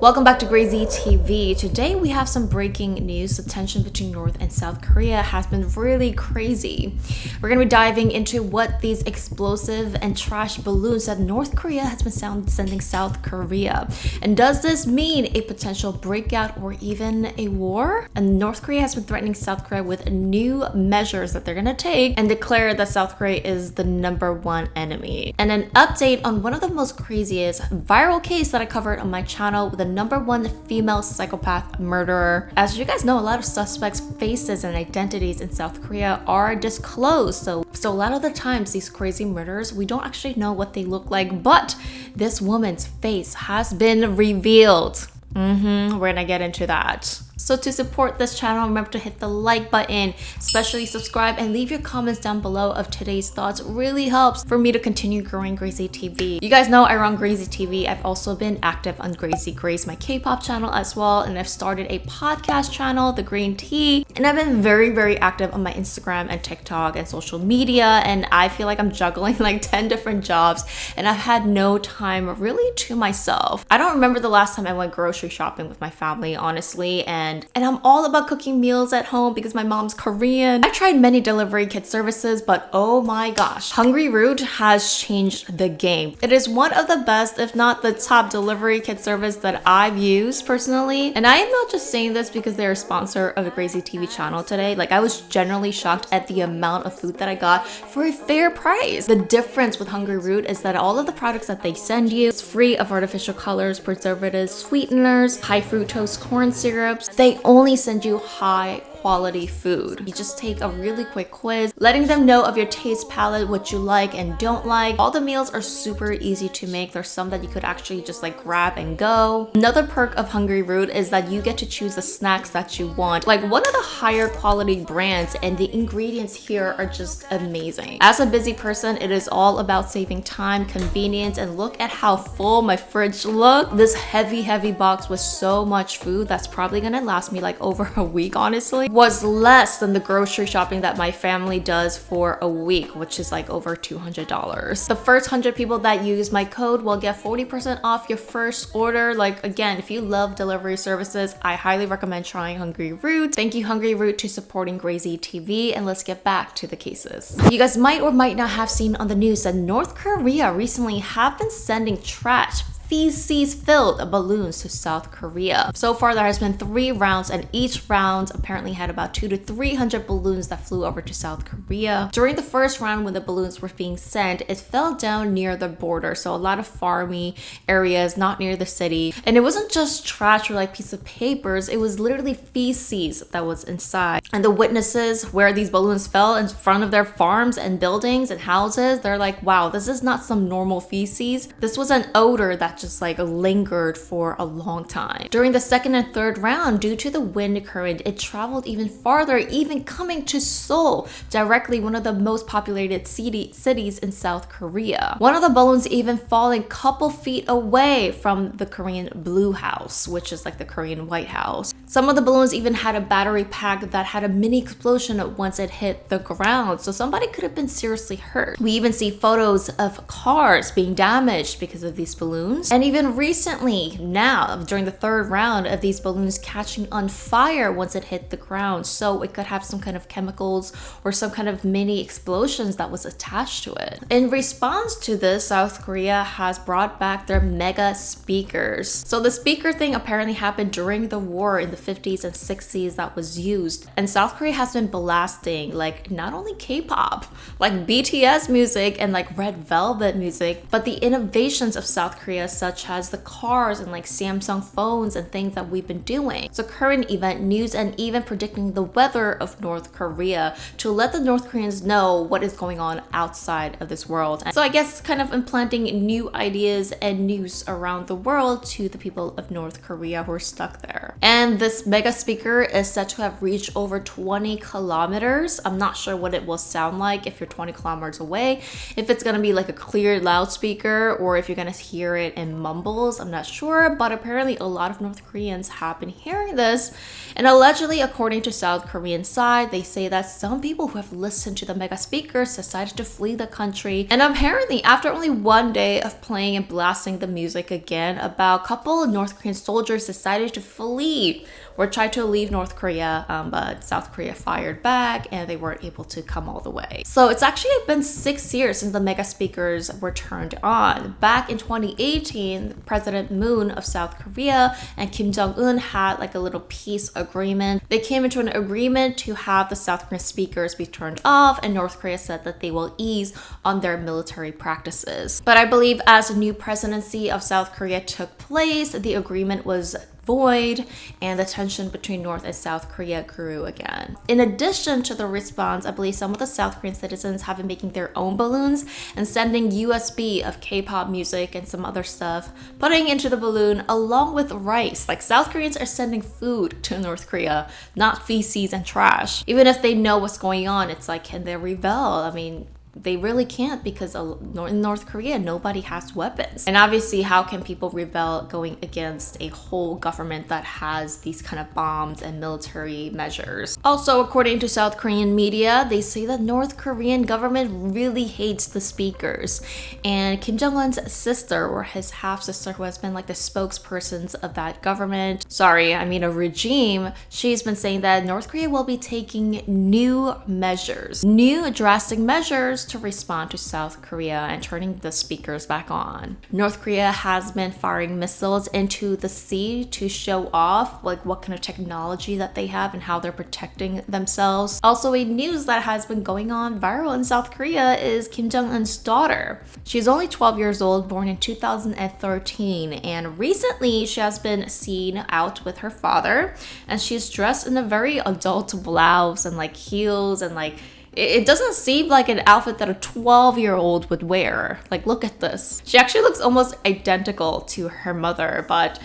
Welcome back to GrazyTV. Today we have some breaking news. The tension between North and South Korea has been really crazy. We're going to be diving into what these explosive and trash balloons that North Korea has been sending South Korea. And does this mean a potential breakout or even a war? And North Korea has been threatening South Korea with new measures that they're going to take and declare that South Korea is the #1 enemy. And an update on one of the most craziest viral case that I covered on my channel with the #1 female psychopath murderer. As you guys know, a lot of suspects' faces and identities in South Korea are disclosed. So a lot of the times these crazy murderers, we don't actually know what they look like, but this woman's face has been revealed. We're gonna get into that. So to support this channel, remember to hit the like button, especially subscribe, and leave your comments down below of today's thoughts. It really helps for me to continue growing GrazyTV. You guys know I run GrazyTV. I've also been active on GrazyGrazy, my K-pop channel as well, and I've started a podcast channel, The Green Tea, and I've been very active on my Instagram and TikTok and social media, and I feel like I'm juggling like 10 different jobs, and I've had no time really to myself. I don't remember the last time I went grocery shopping with my family, honestly, and I'm all about cooking meals at home because my mom's Korean. I tried many delivery kit services, but oh my gosh, Hungryroot has changed the game. It is one of the best, if not the top delivery kit service that I've used personally. And I am not just saying this because they're a sponsor of the GrazyTV channel today. Like, I was generally shocked at the amount of food that I got for a fair price. The difference with Hungryroot is that all of the products that they send you is free of artificial colors, preservatives, sweeteners, high fructose corn syrups. They only send you high quality food. You just take a really quick quiz, letting them know of your taste palette, what you like and don't like. All the meals are super easy to make. There's some that you could actually just like grab and go. Another perk of Hungryroot is that you get to choose the snacks that you want. Like, one of the higher quality brands, and the ingredients here are just amazing. As a busy person, it is all about saving time, convenience, and look at how full my fridge looked. This heavy box with so much food that's probably gonna last me like over a week, honestly, was less than the grocery shopping that my family does for a week, which is like over $200. The first 100 people that use my code will get 40% off your first order. Like, again, if you love delivery services, I highly recommend trying Hungryroot. Thank you, Hungryroot, to supporting GrazyTV, and let's get back to the cases. You guys might or might not have seen on the news that North Korea recently have been sending trash, feces-filled balloons to South Korea. So far, there has been 3 rounds, and each round apparently had about 200 to 300 balloons that flew over to South Korea. During the first round, when the balloons were being sent, it fell down near the border, so a lot of farmy areas, not near the city. And it wasn't just trash or like piece of papers, it was literally feces that was inside. And the witnesses where these balloons fell in front of their farms and buildings and houses, they're like, wow, this is not some normal feces. This was an odor that just like lingered for a long time. During the second and third round, due to the wind current, it traveled even farther, even coming to Seoul, directly one of the most populated cities in South Korea. One of the balloons even falling a couple feet away from the Korean Blue House, which is like the Korean White House. Some of the balloons even had a battery pack that had a mini explosion once it hit the ground, so somebody could have been seriously hurt. We even see photos of cars being damaged because of these balloons. And even recently, now, during the third round, of these balloons catching on fire once it hit the ground, so it could have some kind of chemicals or some kind of mini explosions that was attached to it. In response to this, South Korea has brought back their mega speakers. So the speaker thing apparently happened during the war in the 50s and 60s that was used. And South Korea has been blasting like not only K-pop, like BTS music and like Red Velvet music, but the innovations of South Korea, such as the cars and like Samsung phones and things that we've been doing. So current event news, and even predicting the weather of North Korea to let the North Koreans know what is going on outside of this world. And so I guess kind of implanting new ideas and news around the world to the people of North Korea who are stuck there. And this mega speaker is said to have reached over 20 kilometers. I'm not sure what it will sound like if you're 20 kilometers away. If it's gonna be like a clear loudspeaker or if you're gonna hear it in mumbles, I'm not sure. But apparently a lot of North Koreans have been hearing this. And allegedly, according to South Korean side, they say that some people who have listened to the mega speakers decided to flee the country. And apparently, after only one day of playing and blasting the music again, about a couple of North Korean soldiers decided to flee or tried to leave North Korea, but South Korea fired back and they weren't able to come all the way. So it's actually been 6 years since the mega speakers were turned on. Back in 2018, President Moon of South Korea and Kim Jong-un had like a little peace agreement. They came into an agreement to have the South Korean speakers be turned off, and North Korea said that they will ease on their military practices. But I believe as the new presidency of South Korea took place, the agreement was void and the tension between North and South Korea grew again. In addition to the response, I believe some of the South Korean citizens have been making their own balloons and sending USB of K-pop music and some other stuff, putting into the balloon along with rice. Like, South Koreans are sending food to North Korea, not feces and trash. Even if they know what's going on, it's like, can they rebel? I mean, they really can't, because in North Korea, nobody has weapons. And obviously, how can people rebel going against a whole government that has these kind of bombs and military measures? Also, according to South Korean media, they say that North Korean government really hates the speakers. And Kim Jong-un's sister, or his half-sister, who has been like the spokespersons of that government, a regime, she's been saying that North Korea will be taking new drastic measures to respond to South Korea and turning the speakers back on. North Korea has been firing missiles into the sea to show off like what kind of technology that they have and how they're protecting themselves. Also, a news that has been going on viral in South Korea is Kim Jong-un's daughter. She's only 12 years old, born in 2013, and recently she has been seen out with her father, and she's dressed in a very adult blouse and like heels, and like it doesn't seem like an outfit that a 12-year-old would wear. Like, look at this. She actually looks almost identical to her mother, but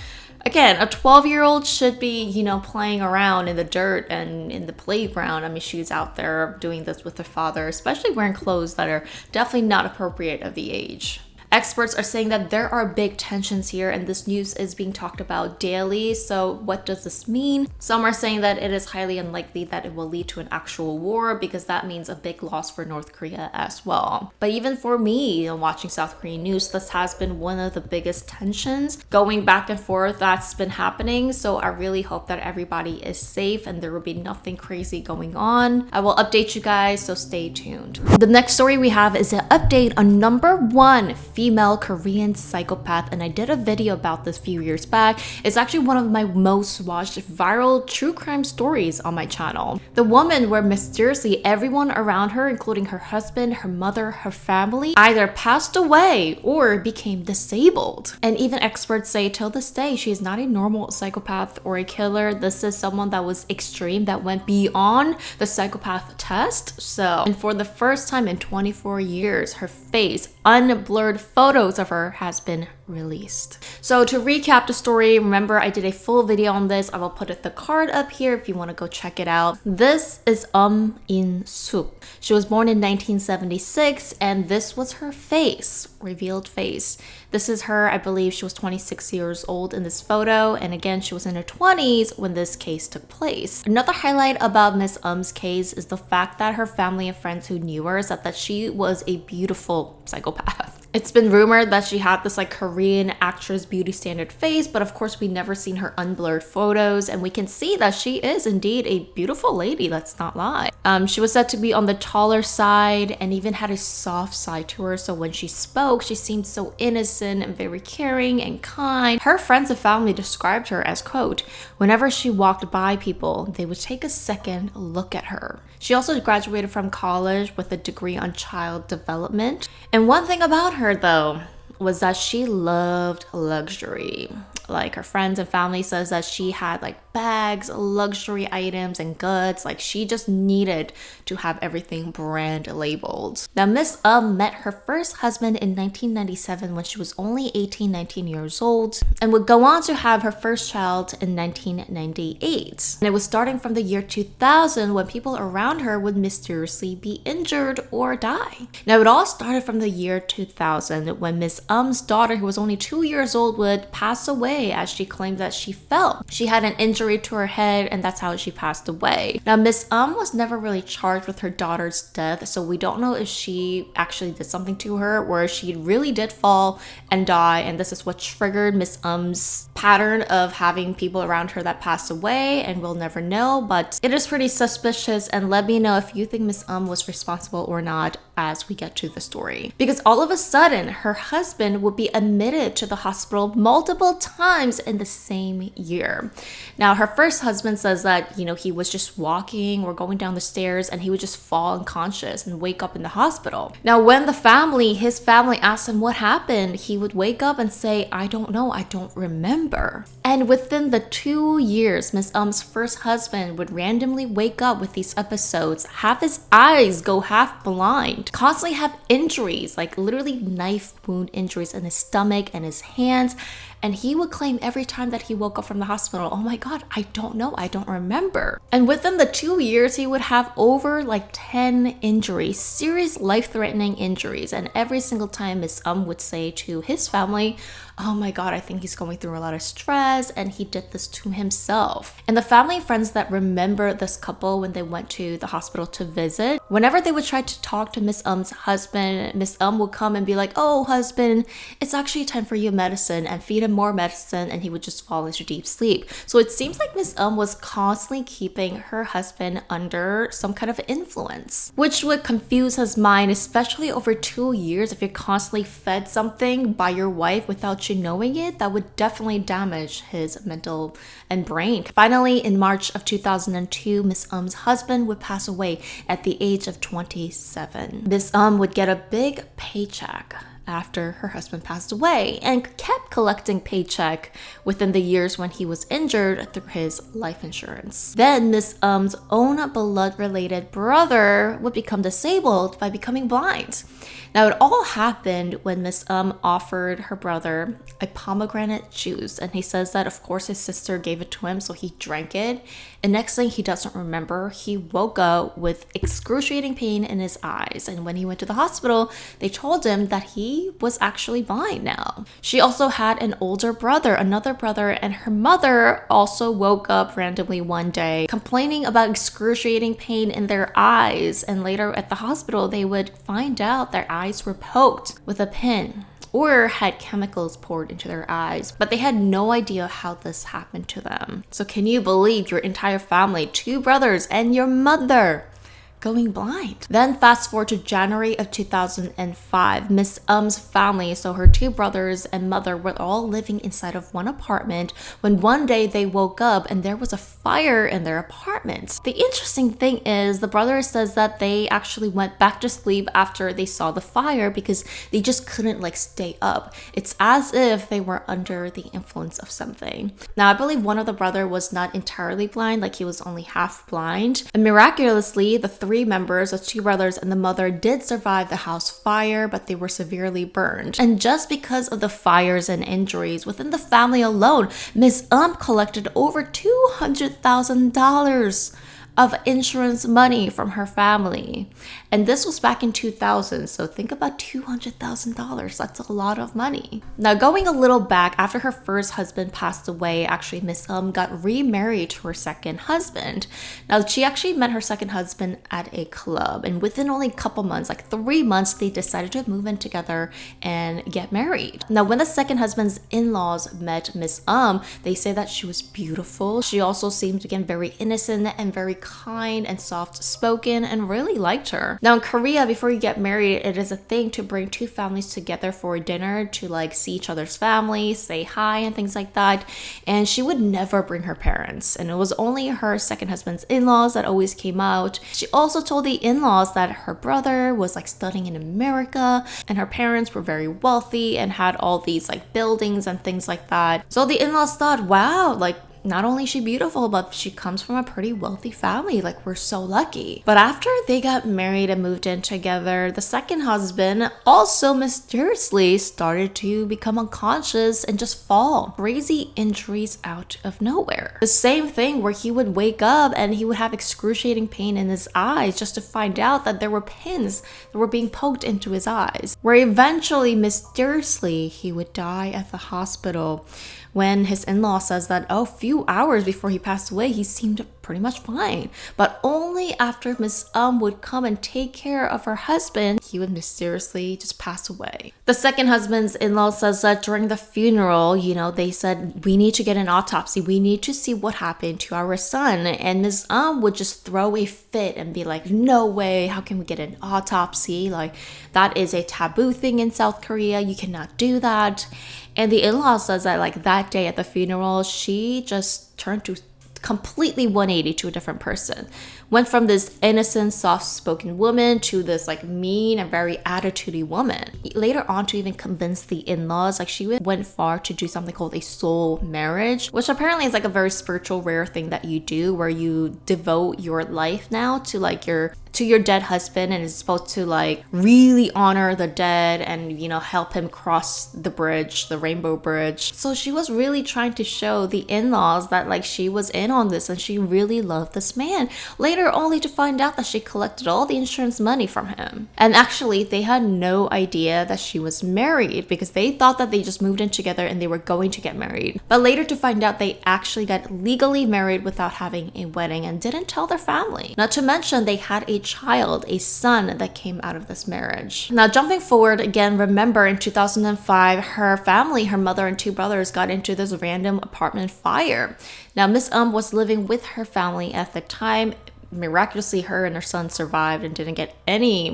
again, a 12-year-old should be, playing around in the dirt and in the playground. I mean, she's out there doing this with her father, especially wearing clothes that are definitely not appropriate of the age. Experts are saying that there are big tensions here, and this news is being talked about daily. So what does this mean? Some are saying that it is highly unlikely that it will lead to an actual war, because that means a big loss for North Korea as well. But even for me, watching South Korean news, this has been one of the biggest tensions going back and forth that's been happening. So I really hope that everybody is safe and there will be nothing crazy going on. I will update you guys, so stay tuned. The next story we have is an update on #1 female Korean psychopath, and I did a video about this a few years back. It's actually one of my most watched viral true crime stories on my channel. The woman, where mysteriously everyone around her, including her husband, her mother, her family, either passed away or became disabled. And even experts say till this day she is not a normal psychopath or a killer. This is someone that was extreme, that went beyond the psychopath test. And for the first time in 24 years, her face, unblurred photos of her, has been released. So to recap the story, remember I did a full video on this. I will put the card up here if you want to go check it out. This is In-suk. She was born in 1976, and this was her face, revealed face. This is her. I believe she was 26 years old in this photo, and again, she was in her 20s when this case took place. Another highlight about Miss case is the fact that her family and friends who knew her said that she was a beautiful psychopath. It's been rumored that she had this like Korean actress beauty standard face, but of course we never seen her unblurred photos, and we can see that she is indeed a beautiful lady, let's not lie. She was said to be on the taller side and even had a soft side to her, so when she spoke, she seemed so innocent and very caring and kind. Her friends and family described her as, quote, whenever she walked by people, they would take a second look at her. She also graduated from college with a degree on child development. And one thing about her though was that she loved luxury. Like her friends and family says that she had like bags, luxury items, and goods. Like she just needed to have everything brand labeled. Now, Miss met her first husband in 1997 when she was only 18, 19 years old, and would go on to have her first child in 1998. And it was starting from the year 2000 when people around her would mysteriously be injured or die. Now, it all started from the year 2000 when Miss Um's daughter, who was only 2 years old, would pass away as she claimed that she fell. She had an injury to her head, and that's how she passed away. Now, Miss was never really charged with her daughter's death, so we don't know if she actually did something to her or if she really did fall and die, and this is what triggered Miss Um's pattern of having people around her that passed away, and we'll never know, but it is pretty suspicious, and let me know if you think Miss was responsible or not as we get to the story. Because all of a sudden, her husband would be admitted to the hospital multiple times in the same year. Now, her first husband says that, he was just walking or going down the stairs and he would just fall unconscious and wake up in the hospital. Now, when his family asked him what happened, he would wake up and say, I don't know, I don't remember. And within the 2 years, Miss Um's first husband would randomly wake up with these episodes, have his eyes go half blind, constantly have injuries, like literally knife wound injuries in his stomach and his hands. And he would claim every time that he woke up from the hospital, oh my God, I don't know, I don't remember. And within the 2 years, he would have over like 10 injuries, serious life-threatening injuries. And every single time Miss would say to his family, oh my God, I think he's going through a lot of stress, and he did this to himself. And the family and friends that remember this couple when they went to the hospital to visit, whenever they would try to talk to Miss Um's husband, Miss would come and be like, oh husband, it's actually time for you medicine, and feed him more medicine, and he would just fall into deep sleep. So it seems like Miss was constantly keeping her husband under some kind of influence, which would confuse his mind, especially over 2 years. If you're constantly fed something by your wife without you knowing it, that would definitely damage his mental and brain. Finally, in March of 2002, Miss Um's husband would pass away at the age of 27. Miss would get a big paycheck after her husband passed away and kept collecting paycheck within the years when he was injured through his life insurance. Then Miss own blood-related brother would become disabled by becoming blind. Now, it all happened when Miss offered her brother a pomegranate juice, and he says that of course his sister gave it to him, so he drank it, and next thing he doesn't remember, he woke up with excruciating pain in his eyes, and when he went to the hospital, they told him that he was actually blind now. She also had an older brother, another brother, and her mother also woke up randomly one day complaining about excruciating pain in their eyes, and later at the hospital, they would find out their eyes were poked with a pin or had chemicals poured into their eyes, but they had no idea how this happened to them. So can you believe your entire family, 2 brothers and your mother, going blind? Then fast forward to January of 2005, Miss family, so her 2 brothers and mother, were all living inside of one apartment when one day they woke up and there was a fire in their apartment. The interesting thing is the brother says that they actually went back to sleep after they saw the fire because they just couldn't stay up. It's as if they were under the influence of something. Now, I believe one of the brother was not entirely blind, like he was only half blind, and miraculously the 3 members, the 2 brothers and the mother, did survive the house fire, but they were severely burned. And just because of the fires and injuries within the family alone, Miss collected over $200,000 of insurance money from her family. And this was back in 2000, so think about $200,000. That's a lot of money. Now, going a little back, after her first husband passed away, actually Miss got remarried to her second husband. Now, she actually met her second husband at a club, and within only a couple months, 3 months, they decided to move in together and get married. Now, when the second husband's in-laws met Miss they say that she was beautiful. She also seemed, again, very innocent and very kind and soft-spoken and really liked her. Now in Korea, before you get married, it is a thing to bring two families together for dinner to like see each other's families, say hi and things like that. And she would never bring her parents. And it was only her second husband's in-laws that always came out. She also told the in-laws that her brother was like studying in America and her parents were very wealthy and had all these like buildings and things like that. So the in-laws thought, wow, like not only is she beautiful, but she comes from a pretty wealthy family. Like, we're so lucky. But after they got married and moved in together, the second husband also mysteriously started to become unconscious and just fall. Crazy injuries out of nowhere. The same thing where he would wake up and he would have excruciating pain in his eyes just to find out that there were pins that were being poked into his eyes. Where eventually, mysteriously, he would die at the hospital. When his in-law says that, a few hours before he passed away, he seemed pretty much fine. But only after Miss would come and take care of her husband, he would mysteriously just pass away. The second husband's in-law says that during the funeral, they said, we need to get an autopsy. We need to see what happened to our son. And Miss would just throw a fit and be like, no way, how can we get an autopsy? Like, that is a taboo thing in South Korea. You cannot do that. And the in-law says that like that day at the funeral, she just turned to completely 180 to a different person. Went from this innocent, soft-spoken woman to this like mean and very attitudey woman. Later on, to even convince the in-laws, like she went far to do something called a soul marriage, which apparently is like a very spiritual, rare thing that you do where you devote your life now to like your dead husband, and is supposed to like really honor the dead and help him cross the bridge, the rainbow bridge. So she was really trying to show the in-laws that like she was in on this and she really loved this man. Later, only to find out that she collected all the insurance money from him. And actually, they had no idea that she was married because they thought that they just moved in together and they were going to get married. But later to find out they actually got legally married without having a wedding and didn't tell their family. Not to mention they had a child, a son that came out of this marriage. Now jumping forward again, remember in 2005, her family, her mother and two brothers got into this random apartment fire. Now Miss was living with her family at the time. Miraculously, her and her son survived and didn't get any,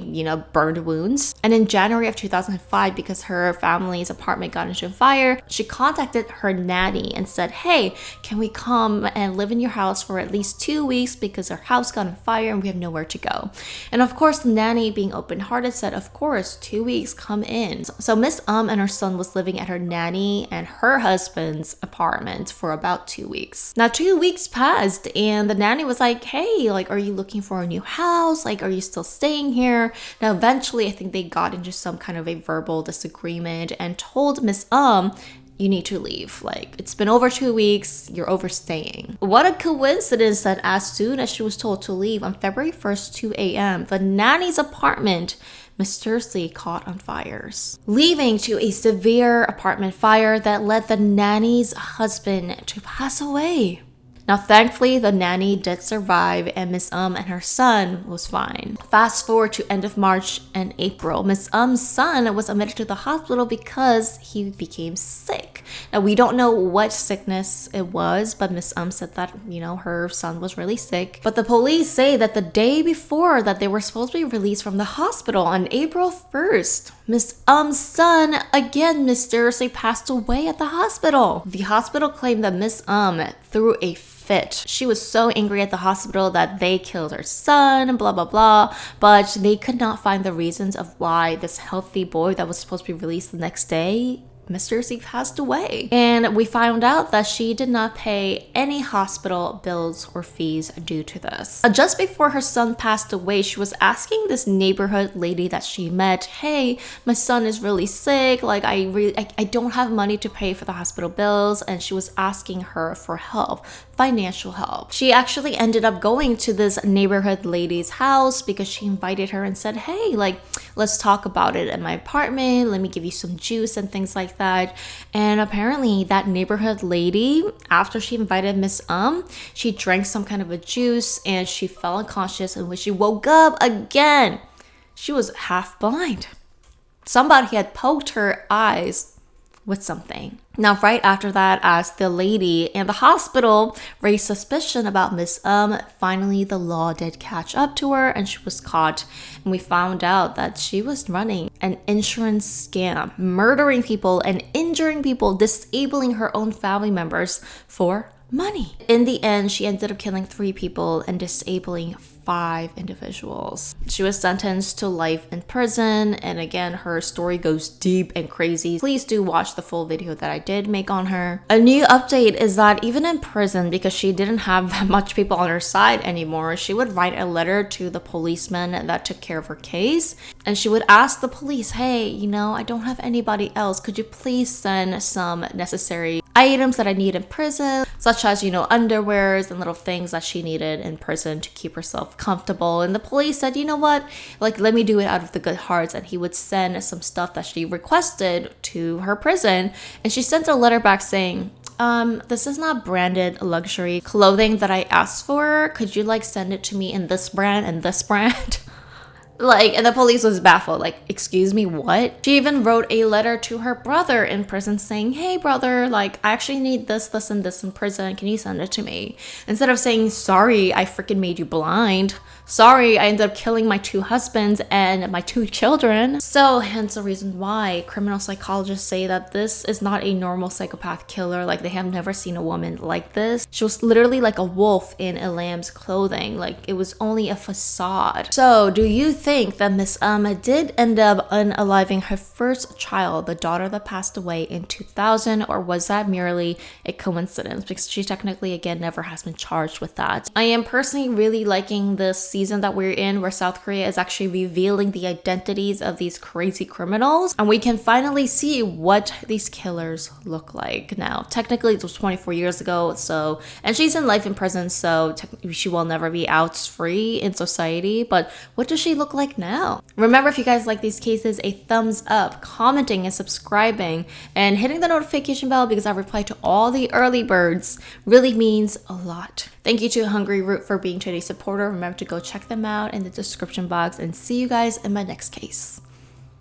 burned wounds. And in January of 2005, because her family's apartment got into a fire, she contacted her nanny and said, hey, can we come and live in your house for at least 2 weeks because our house got on fire and we have nowhere to go. And of course, the nanny, being open-hearted, said, of course, 2 weeks, come in. So Miss and her son was living at her nanny and her husband's apartment for about 2 weeks. Now 2 weeks passed and the nanny was like, hey, like, are you looking for a new house? Like, are you still staying here? Now, eventually, I think they got into some kind of a verbal disagreement and told Miss you need to leave. Like, it's been over 2 weeks, you're overstaying. What a coincidence that as soon as she was told to leave on February 1st, 2 a.m., the nanny's apartment mysteriously caught on fires, leading to a severe apartment fire that led the nanny's husband to pass away. Now, thankfully, the nanny did survive and Miss and her son was fine. Fast forward to end of March and April, Miss son was admitted to the hospital because he became sick. Now, we don't know what sickness it was, but Miss said that, her son was really sick. But the police say that the day before that they were supposed to be released from the hospital on April 1st, Miss son again mysteriously passed away at the hospital. The hospital claimed that Miss threw a fit. She was so angry at the hospital that they killed her son, blah, blah, blah. But they could not find the reasons of why this healthy boy that was supposed to be released the next day mysteriously passed away. And we found out that she did not pay any hospital bills or fees due to this. Just before her son passed away, she was asking this neighborhood lady that she met, hey, my son is really sick. Like, I don't have money to pay for the hospital bills. And she was asking her for help, financial help. She actually ended up going to this neighborhood lady's house because she invited her and said, hey, like, let's talk about it at my apartment. Let me give you some juice and things like that. And apparently that neighborhood lady, after she invited Miss she drank some kind of a juice and she fell unconscious, and when she woke up again, she was half blind. Somebody had poked her eyes with something. Now, right after that, as the lady and the hospital raised suspicion about Miss finally the law did catch up to her and she was caught. And we found out that she was running an insurance scam, murdering people and injuring people, disabling her own family members for money. In the end, she ended up killing 3 people and disabling 5 individuals. She was sentenced to life in prison, and again, her story goes deep and crazy. Please do watch the full video that I did make on her. A new update is that even in prison, because she didn't have that much people on her side anymore, she would write a letter to the policeman that took care of her case, and she would ask the police, hey, you know, I don't have anybody else. Could you please send some necessary items that I need in prison, such as, you know, underwears and little things that she needed in prison to keep herself comfortable. And the police said, you know what, like, let me do it out of the good hearts. And he would send some stuff that she requested to her prison, and she sent a letter back saying, this is not branded luxury clothing that I asked for. Could you like send it to me in this brand and this brand? Like, and the police was baffled, like, excuse me, what? She even wrote a letter to her brother in prison saying, hey brother, like, I actually need this, this, and this in prison. Can you send it to me? Instead of saying, sorry, I freaking made you blind. Sorry, I ended up killing my 2 husbands and my 2 children. So hence the reason why criminal psychologists say that this is not a normal psychopath killer. Like, they have never seen a woman like this. She was literally like a wolf in a lamb's clothing. Like, it was only a facade. So do you think that Miss did end up unaliving her first child, the daughter that passed away in 2000, or was that merely a coincidence? Because she technically, again, never has been charged with that. I am personally really liking this season that we're in, where South Korea is actually revealing the identities of these crazy criminals, and we can finally see what these killers look like. Now, technically it was 24 years ago, so, and she's in life in prison, so she will never be out free in society, but what does she look like now? Remember, if you guys like these cases, a thumbs up, commenting and subscribing, and hitting the notification bell, because I reply to all the early birds, really means a lot. Thank you to Hungryroot for being today's supporter. Remember to go check them out in the description box, and see you guys in my next case.